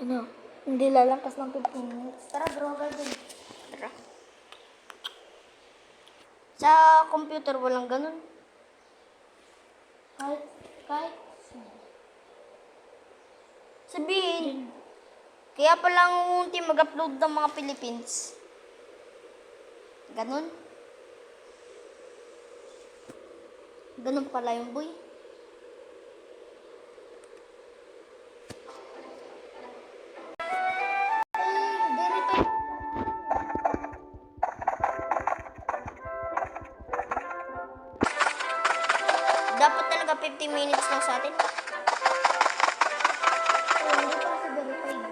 Ano? Hindi lalampas ng 15 minutes. Tara, draw garden. Tara. Sa computer walang ganun. Kahit. Sabihin, kaya palang unti mag-upload ng mga Philippines. Ganun. Ganun pala yung boy. Dapat talaga 15 minutes lang sa atin. Hindi pa kasi verified.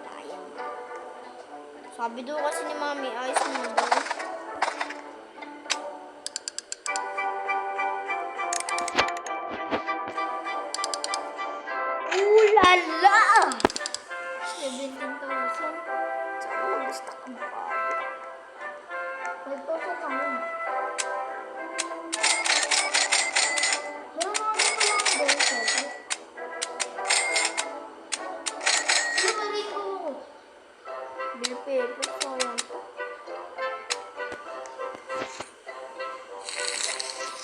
Sayang. Sabi daw kasi ni Mami, ayos mo daw. Ulala! 17,000. Saan mo gusto ka ba? 5,000 lang yun. Meron mga dito lang ang very soft. Ano ba rin ko? Bill paper, sayang.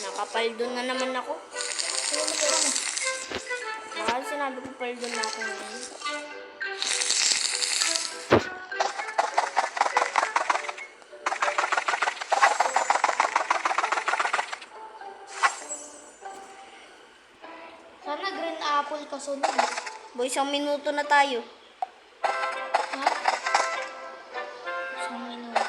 Nakapaldon na naman ako. Ano ba pera mo? Mahal sinabi ko paldon na ako ngayon. Sana green apple ka sunod. Boy, 1 minuto na tayo. Ha? Isang minuto.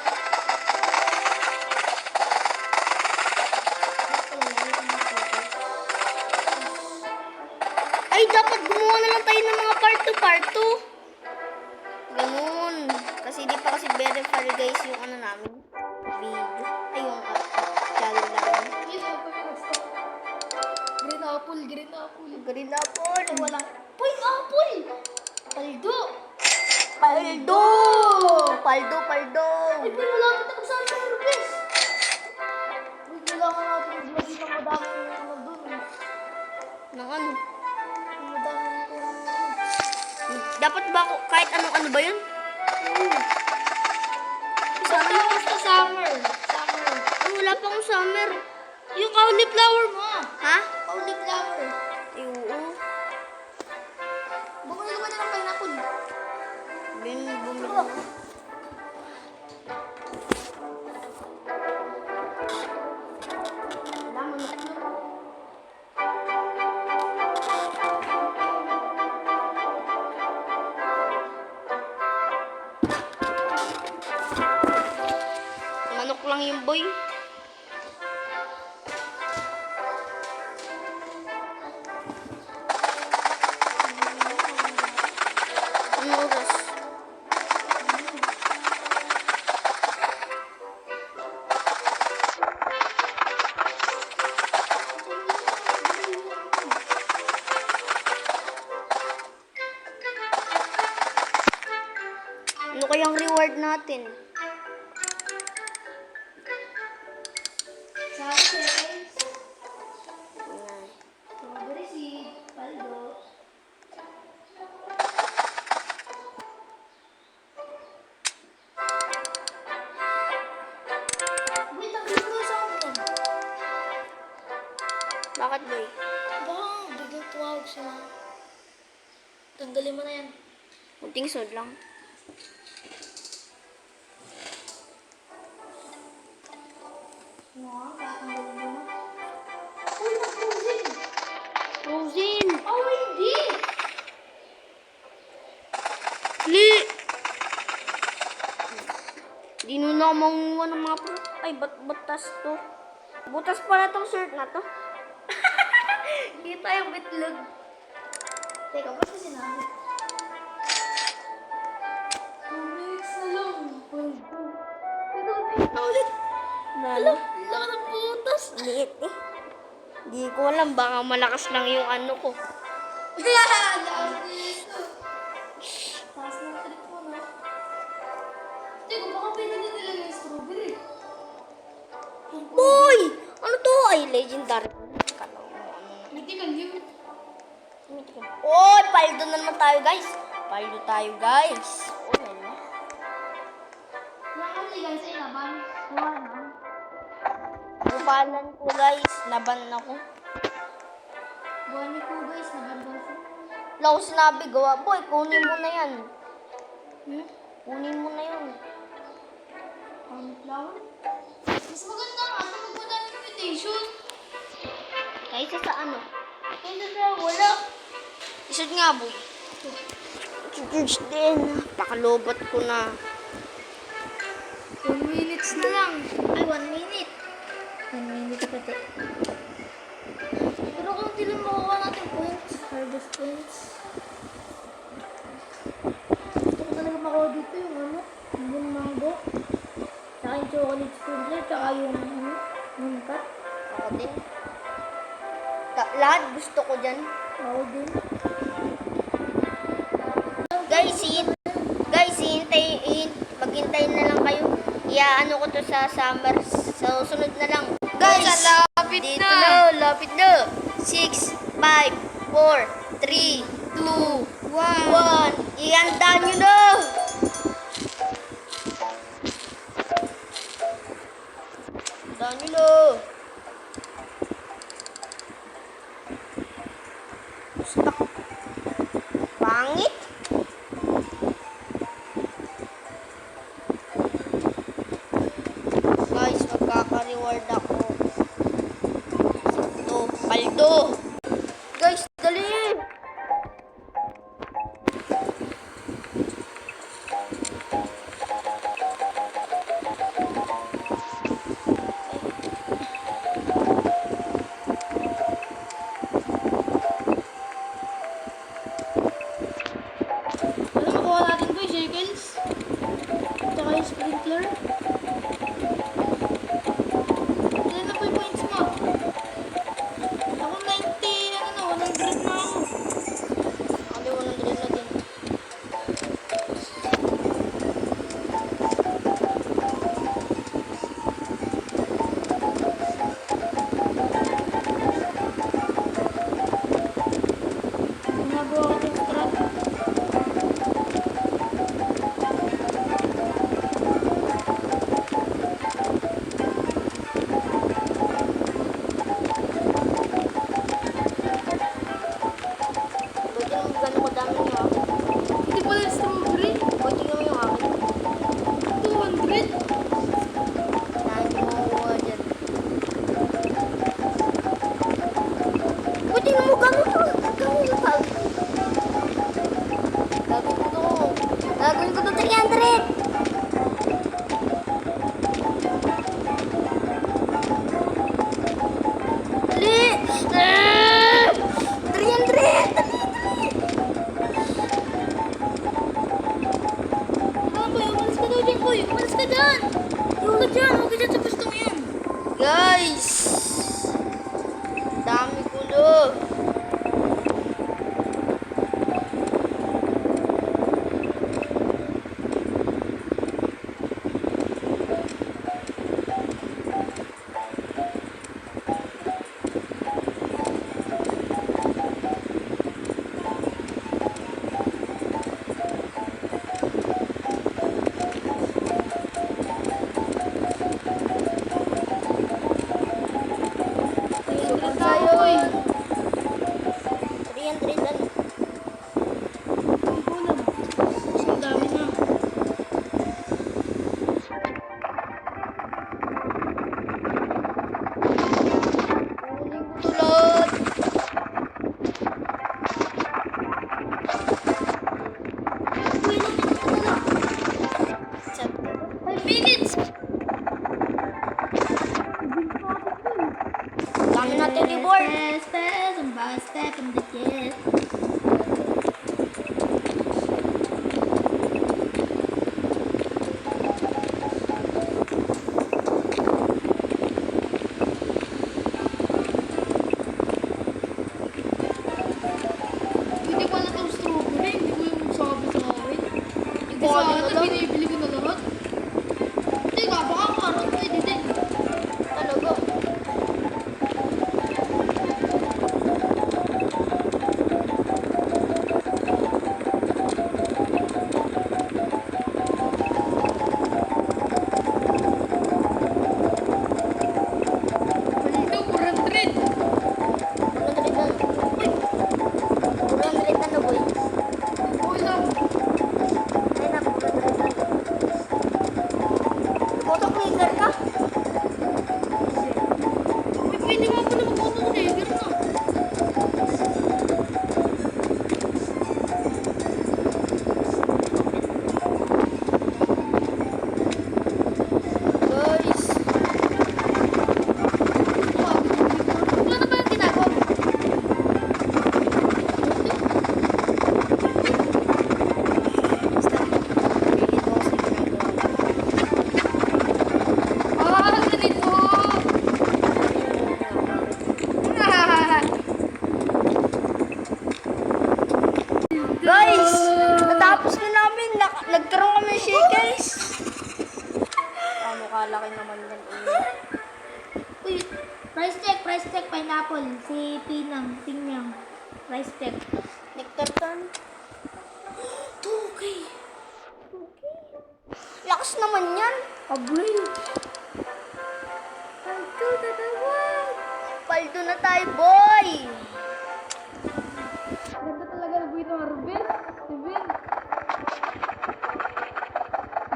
Ay, dapat gumawa na lang tayo ng mga part 2, part 2. Ganun. Kasi di pa kasi verified guys yung ano namin. Video. Ay, yung channel namin. Green apple, green apple. Green apple. Walang pink apple. Paldo. Paldo! Paldo, paldo. Ay, pero malapit ako sa ating rupes. Uy, kailangan natin maglagay ng madaming ano dun. Nang ano? Ng madaming Dapat ba ako, kahit anong ano ba yun? Basta summer. Summer. Ay, wala pa akong summer. Yung cauliflower mo. Ha? Cauliflower. Ay, oo. Bumili ka ba ng pineapple? Bumili. Oh. Manok lang yung boy. Ano oras? Ano kayang reward natin? Sausage. Ayan. Strawberry seed. Paldo. Wait, ang gusto sa akin. Bakit boy? Baka biglang tumawag siya. Tanggalin mo na yan. Kunting sod lang. Tatanggalin mo na. Uy, nag-frozen. Frozen! Oh, hindi. Li! Di nun ako manguha ng mga pro. Ay, batas to. Butas pala tong shirt na to. Kita yung bitlog. Teka, ba't kasi sinabi? 2 weeks na lang. Paldo. Ito ulit. Lalo. Laka ng butas. Liit eh. Di ko alam, baka malakas lang yung ano ko. Lakas dito. Taas ng trip mo, no? Teka, baka pwede din nilagay yung strawberry. Boy! Ano to? Ay, legendary. Kala ko ano. Mythical yun. Oy, paldo na naman tayo, guys. Paldo tayo, guys. Oh, ano? Yung kasi guys, ay laban. Gawa na. Bukalan ko, guys. Laban ako. Gawa ni ko guys, laban daw siya. Wala ko sinabi, gawa. Boy, kunin mo na yan. Kunin mo na yun. Pangit lang. Mas maganda nga, ito magpunta ng invitation. Kaysa sa ano? Kaya na wala. Isod nga, boy. George din. Pakalobot ko na. 1 minutes na lang. Ay, 1 minute. 1 minute pati. Pero kung hindi lang makuha natin points, hardest points. Gusto ko talaga makuha dito yung ano, yung mango. Tsaka yung chocolate sprinkler, tsaka yung ano, yung cut. Ako din. Lahat gusto ko dyan. Ako din. Guys, maghintayin na lang kayo. Iaano ko to sa summer. Sa susunod na lang. Guys, lapit dito na. Lapit na. 6, 5, 4, 3, 2, 1. Ihanda nyo na. Ihanda nyo na. Stuck. Pangit. Guys, magkaka-reward ako. Ito, paldo. Guys, dali. Ano makuha natin po yung circles? Tsaka yung sprinkler. Ilan na po yung points mo? Ako 90, ano na, 100 na ako. Ano, 100 na din. Ginagawa ko yung strat. Pwede naman gano'n ko dami niya. Hindi pala yung strawberry. Pwede naman yung akin. 200. Saan mo makuha dyan? Pwede naman gano'n ko. Gano'n yung tawag. Gagawin ko to 300. Dali! 300! Ah, boy, umalis ka daw dyan, boy. Umalis ka dyan. Huwag ka dyan sa pustong yan. Guys! Dami gulo. Ayun, tayo, boy. 300 ano? Ang kulang. Ang dami na. Kunin ko to lahat. Boy, lang naman na. Chat. 5 minutes. Dami natin reward. Step, by step in the yes. Hindi pala itong strawberry. Hindi ko yung sabi sa akin. Hindi sa Bali na akin, lang. binibili ko na lahat. Teka, baka parang pwede din. Talaga. Pagkatapos na namin, nagkaroon kami ng shekels. Ano kalaki naman yan? Uy, price check, pineapple. Si Pinang, Pingyang. Price check. Nectar tan. 2K. Lakas naman yan. Abril. Paldo na naman. Paldo na tayo, boy. Ganda talaga na buhay ng Arbel. Arbel.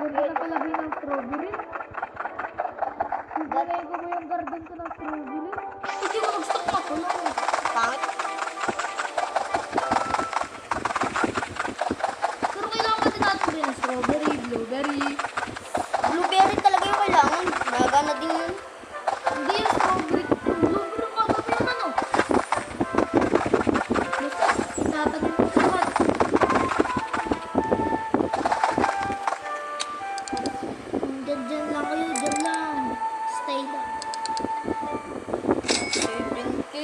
Ganda na pala buhay ng strawberry. Gagawin ko mo yung garden ko ng strawberry. Hindi mo mag-stock na ako lang. Pangit. Pero kailangan din natin buhay ng strawberry, blueberry. Blueberry talaga yung kailangan. Nagana din yun. Hindi yung strawberry. Blueberry ka ba yung ano? Basta, tatagin mo sa lahat. Diyan lang kayo, diyan lang. Stay lang. 7K.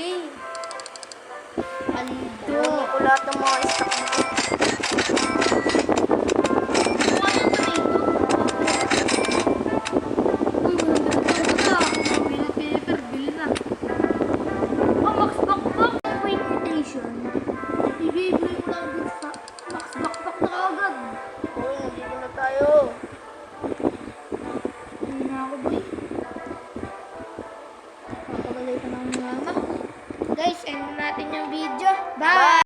Paldo. Kunin ko lahat ng mga stock dito. Wala yung tomato. Uy, walang ganito na. Bill paper, bill na. Max Bakbak for invitation. Ibibigay mo lang din sa Max Bakbak na agad. Uy, nandito na tayo. Hindi na ako, boy. Papagalay pa ng mama. Guys, end na natin yung video. Bye!